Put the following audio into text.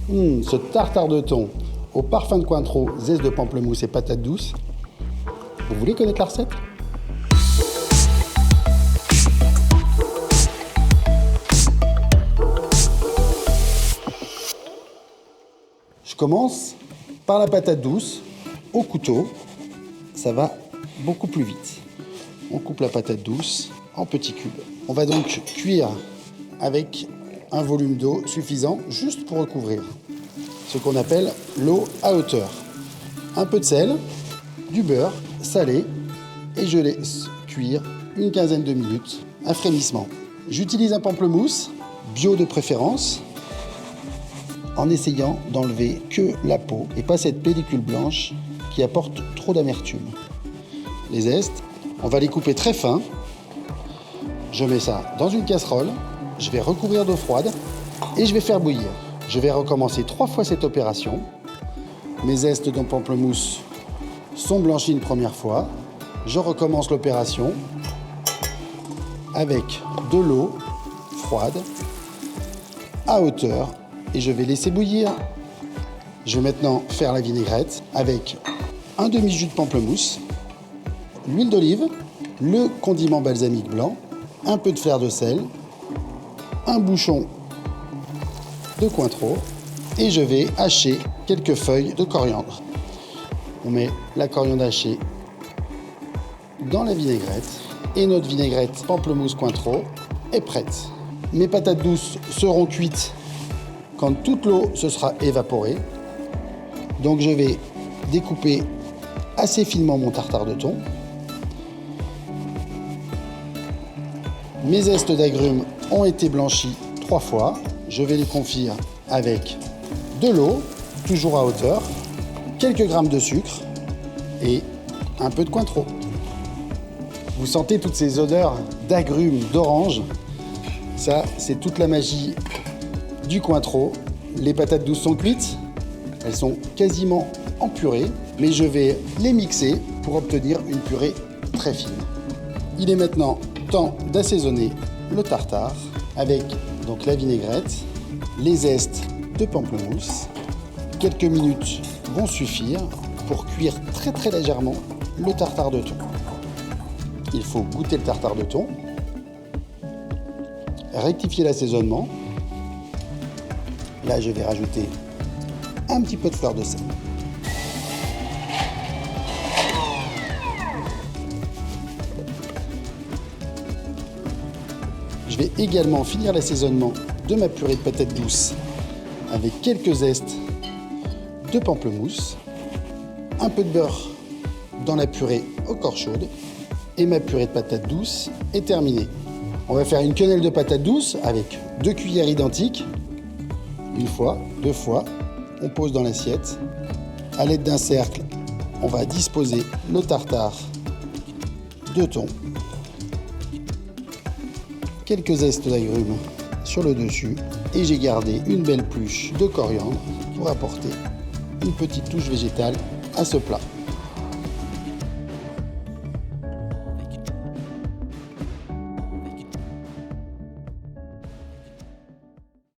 Ce tartare de thon au parfum de Cointreau, zeste de pamplemousse et patates douces. Vous voulez connaître la recette? Je commence par la patate douce au couteau. Ça va beaucoup plus vite. On coupe la patate douce en petits cubes. On va donc cuire avec un volume d'eau suffisant juste pour recouvrir. Ce qu'on appelle l'eau à hauteur. Un peu de sel, du beurre salé et je laisse cuire une quinzaine de minutes à frémissement. J'utilise un pamplemousse, bio de préférence, en essayant d'enlever que la peau et pas cette pellicule blanche qui apporte trop d'amertume. Les zestes, on va les couper très fins. Je mets ça dans une casserole, je vais recouvrir d'eau froide et je vais faire bouillir. Je vais recommencer 3 fois cette opération. Mes zestes de pamplemousse sont blanchis une première fois. Je recommence l'opération avec de l'eau froide à hauteur et je vais laisser bouillir. Je vais maintenant faire la vinaigrette avec un demi-jus de pamplemousse, l'huile d'olive, le condiment balsamique blanc, un peu de fleur de sel, un bouchon de Cointreau et je vais hacher quelques feuilles de coriandre. On met la coriandre hachée dans la vinaigrette et notre vinaigrette pamplemousse Cointreau est prête. Mes patates douces seront cuites quand toute l'eau se sera évaporée. Donc je vais découper assez finement mon tartare de thon. Mes zestes d'agrumes ont été blanchis 3 fois. Je vais les confire avec de l'eau, toujours à hauteur, quelques grammes de sucre et un peu de Cointreau. Vous sentez toutes ces odeurs d'agrumes, d'orange. Ça, c'est toute la magie du Cointreau. Les patates douces sont cuites. Elles sont quasiment en purée, mais je vais les mixer pour obtenir une purée très fine. Il est maintenant temps d'assaisonner le tartare avec donc la vinaigrette, les zestes de pamplemousse. Quelques minutes vont suffire pour cuire très légèrement le tartare de thon. Il faut goûter le tartare de thon, rectifier l'assaisonnement. Là, je vais rajouter un petit peu de fleur de sel. Je vais également finir l'assaisonnement de ma purée de patates douces avec quelques zestes de pamplemousse, un peu de beurre dans la purée encore chaude et ma purée de patates douces est terminée. On va faire une quenelle de patates douces avec 2 cuillères identiques. Une fois, 2 fois, on pose dans l'assiette. À l'aide d'un cercle, on va disposer le tartare de thon. Quelques zestes d'agrumes sur le dessus et j'ai gardé une belle pluche de coriandre pour apporter une petite touche végétale à ce plat.